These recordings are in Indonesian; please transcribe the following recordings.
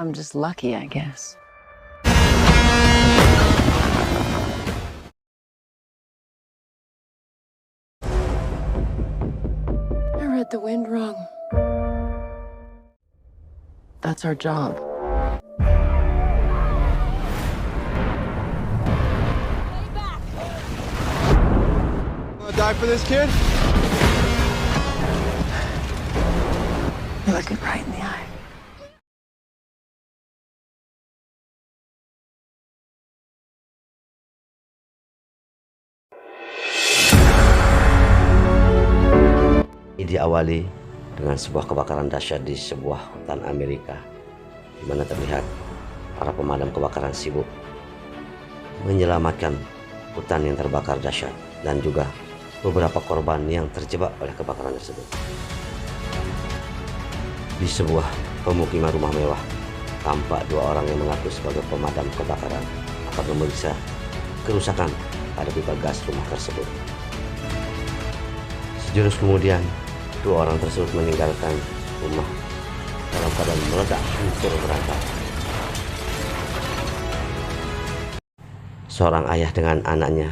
I'm just lucky, I guess. I read the wind wrong. That's our job. Wanna die for this kid? You look it right in the eye. Diawali dengan sebuah kebakaran dahsyat di sebuah hutan Amerika, di mana terlihat para pemadam kebakaran sibuk menyelamatkan hutan yang terbakar dahsyat dan juga beberapa korban yang terjebak oleh kebakaran tersebut. Di sebuah pemukiman rumah mewah, tampak dua orang yang mengaku sebagai pemadam kebakaran akan memeriksa kerusakan pada pipa gas rumah tersebut. Sejurus kemudian, dua orang tersebut meninggalkan rumah dalam keadaan meledak hancur berantakan. Seorang ayah dengan anaknya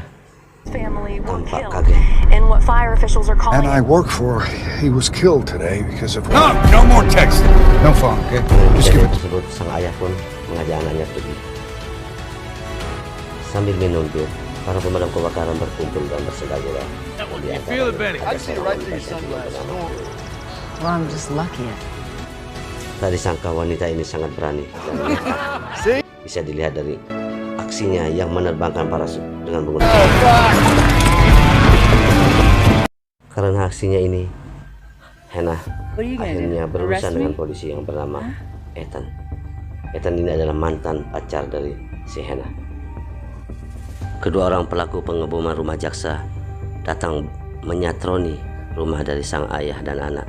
tampak kaget. And I work for, he was killed today because of... No more texting. No phone, okay? Just give Kejadian it... tersebut, sang ayah pun mengajak anaknya pergi. Sambil minum bir, para pemadam kebakaran berkumpul dan bersenda-gula. Well, I'm just lucky. Tak disangka wanita ini sangat berani dan nekat. Bisa dilihat dari aksinya yang menerbangkan parasut dengan menggunakan. Karena aksinya ini, Hannah akhirnya berurusan dengan polisi yang bernama Ethan. Ethan ini adalah mantan pacar dari si Hannah. Kedua orang pelaku pengeboman rumah jaksa datang menyatroni rumah dari sang ayah dan anak,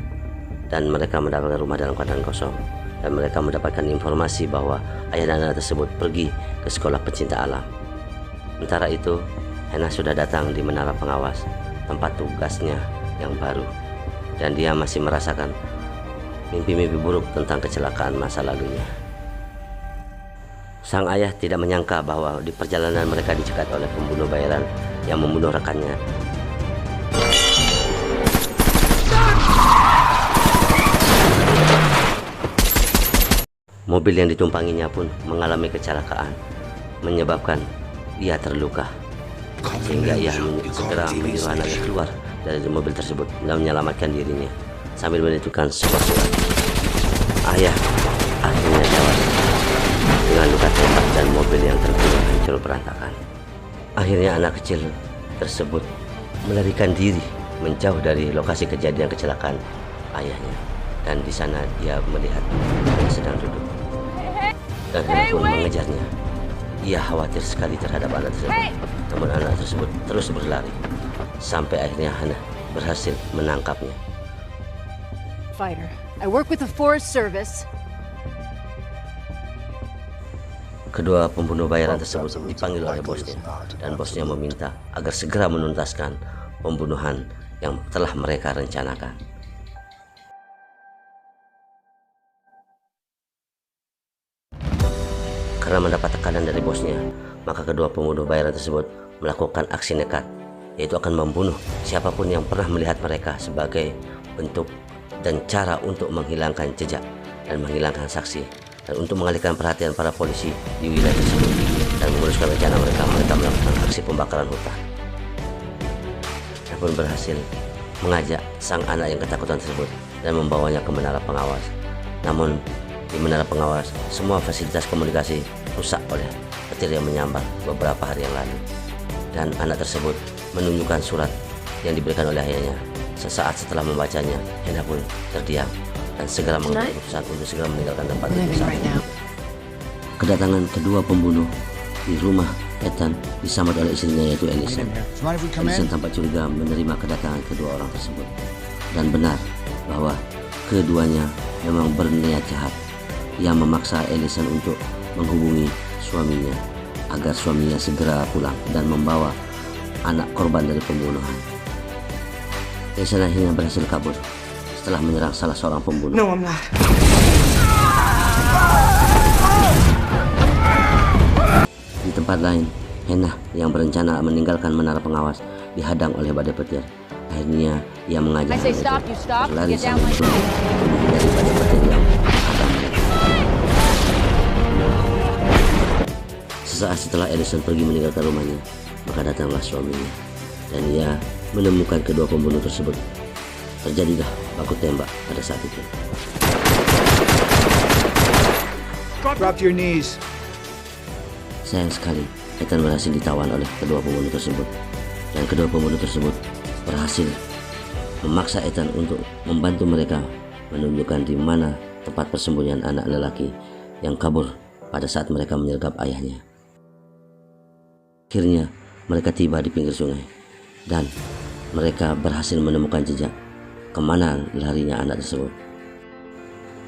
dan mereka mendapatkan rumah dalam keadaan kosong, dan mereka mendapatkan informasi bahwa ayah dan anak tersebut pergi ke sekolah pecinta alam. Sementara itu, Hannah sudah datang di menara pengawas, tempat tugasnya yang baru, dan dia masih merasakan mimpi-mimpi buruk tentang kecelakaan masa lalunya. Sang ayah tidak menyangka bahwa di perjalanan mereka dicegat oleh pembunuh bayaran yang membunuh rekannya. Mobil yang ditumpanginya pun mengalami kecelakaan, menyebabkan ia terluka, sehingga ia segera menyuruh anaknya keluar dari mobil tersebut dan menyelamatkan dirinya sambil menentukan sebuah surat. Ayah akhirnya tewas dengan luka tembak dan mobil yang terbunuh hancur berantakan. Akhirnya anak kecil tersebut melarikan diri menjauh dari lokasi kejadian kecelakaan ayahnya, dan di sana dia melihat ayah sedang duduk, dan Hannah pun mengejarnya. Ia khawatir sekali terhadap anak tersebut, namun anak tersebut terus berlari sampai akhirnya Hannah berhasil menangkapnya. Fighter, I work with the Forest Service. Kedua pembunuh bayaran tersebut dipanggil oleh bosnya, dan bosnya meminta agar segera menuntaskan pembunuhan yang telah mereka rencanakan. Karena mendapat tekanan dari bosnya, maka kedua pembunuh bayaran tersebut melakukan aksi nekat, yaitu akan membunuh siapapun yang pernah melihat mereka sebagai bentuk dan cara untuk menghilangkan jejak dan menghilangkan saksi, dan untuk mengalihkan perhatian para polisi di wilayah tersebut dan meneruskan rencana mereka melakukan aksi pembakaran hutan. Dia pun berhasil mengajak sang anak yang ketakutan tersebut dan membawanya ke menara pengawas. Namun di menara pengawas, semua fasilitas komunikasi rusak oleh petir yang menyambar beberapa hari yang lalu, dan anak tersebut menunjukkan surat yang diberikan oleh ayahnya. Sesaat setelah membacanya, Hannah pun terdiam dan segera mengambil keputusan untuk segera meninggalkan tempat itu. Kedatangan kedua pembunuh di rumah Ethan disambut oleh istrinya, yaitu Ellison. Ellison tampak curiga menerima kedatangan kedua orang tersebut, dan benar bahwa keduanya memang berniat jahat. Ia memaksa Ellison untuk menghubungi suaminya agar suaminya segera pulang dan membawa anak korban dari pembunuhan. Ellison akhirnya berhasil kabur setelah menyerang salah seorang pembunuh. No, I'm not. tempat lain, Hannah yang berencana meninggalkan menara pengawas dihadang oleh badai petir. Akhirnya ia mengajak I say mereka stop, you stop. berlari Get down sambil like berlari dari badai petir yang menghadang mereka. Sesaat setelah Ellison pergi meninggalkan rumahnya, maka datanglah suaminya dan ia menemukan kedua pembunuh tersebut. Terjadilah baku tembak pada saat itu. Drop to your knees. Sayang sekali, Ethan berhasil ditawan oleh kedua pembunuh tersebut. Dan kedua pembunuh tersebut berhasil memaksa Ethan untuk membantu mereka menunjukkan di mana tempat persembunyian anak lelaki yang kabur pada saat mereka menyergap ayahnya. Akhirnya mereka tiba di pinggir sungai dan mereka berhasil menemukan jejak kemana larinya anak tersebut.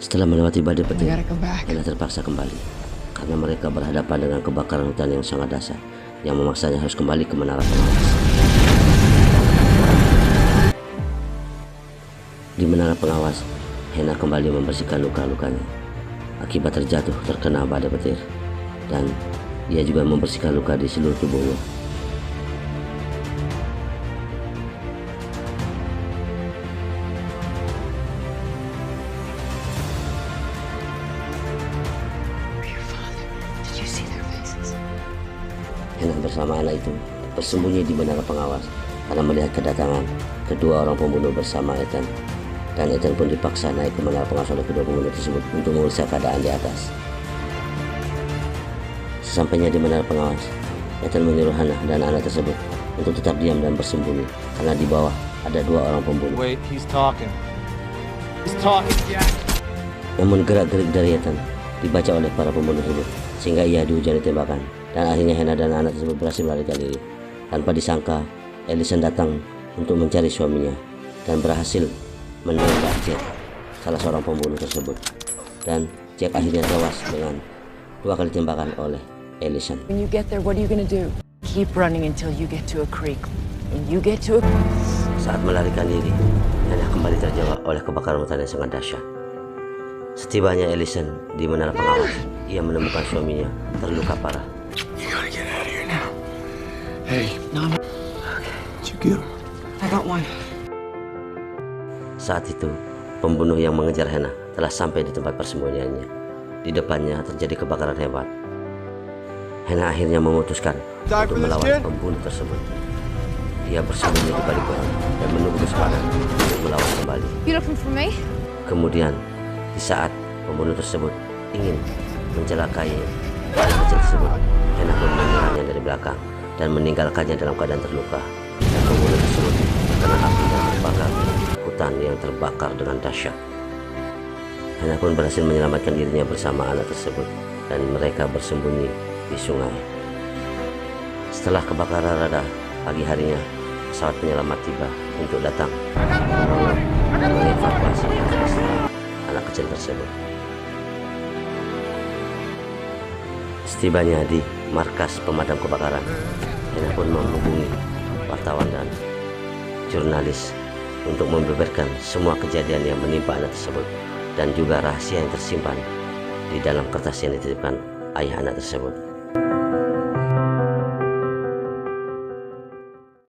Setelah melewati badai petir, Hannah terpaksa kembali karena mereka berhadapan dengan kebakaran hutan yang sangat dahsyat yang memaksanya harus kembali ke menara pengawas. Di menara pengawas, Hannah kembali membersihkan luka-lukanya akibat terjatuh terkena badai petir, dan ia juga membersihkan luka di seluruh tubuhnya. Hannah bersama anak itu bersembunyi di menara pengawas karena melihat kedatangan kedua orang pembunuh bersama Ethan, dan Ethan pun dipaksa naik ke menara pengawas oleh kedua pembunuh tersebut untuk memeriksa keadaan di atas. Sesampainya di menara pengawas, Ethan menyuruh Hannah dan anak tersebut untuk tetap diam dan bersembunyi karena di bawah ada dua orang pembunuh. Wait, he's talking. He's talking, Jack. Namun gerak-gerik dari Ethan dibaca oleh para pembunuh tersebut sehingga ia dihujani tembakan, dan akhirnya Hannah dan anak tersebut berhasil melarikan diri. Tanpa disangka, Ellison datang untuk mencari suaminya dan berhasil menembak Jack, salah seorang pembunuh tersebut, dan Jack akhirnya tewas dengan 2 kali tembakan oleh Ellison. When you get there, what are you gonna do? Keep running until you get to a creek. When you get to a... Saat melarikan diri, Hannah kembali terjebak oleh kebakaran hutan yang sangat dahsyat. Setibanya Ellison di menara pengawas, ia menemukan suaminya terluka parah. You gotta get out of here now. Hey. No, no. Did you get him? I got one. Saat itu, pembunuh yang mengejar Hannah telah sampai di tempat persembunyiannya. Di depannya terjadi kebakaran hebat. Hannah akhirnya memutuskan untuk melawan pembunuh tersebut. Dia bersembunyi di balik pohon dan menunggu kesempatan untuk melawan kembali. You looking for me? Kemudian, di saat pembunuh tersebut ingin mencelakai anak kecil tersebut, Hannah pun menyerangnya dari belakang dan meninggalkannya dalam keadaan terluka. Dan pembunuh tersebut terkena api dan terbakar hutan yang terbakar dengan dahsyat. Hannah pun berhasil menyelamatkan dirinya bersama anak tersebut, dan mereka bersembunyi di sungai. Setelah kebakaran reda, pagi harinya pesawat penyelamat tiba untuk datang dan mengevakuasi anak kecil tersebut. Setibanya di markas pemadam kebakaran, Hannah pun menghubungi wartawan dan jurnalis untuk membeberkan semua kejadian yang menimpa anak tersebut dan juga rahasia yang tersimpan di dalam kertas yang dititipkan ayah anak tersebut.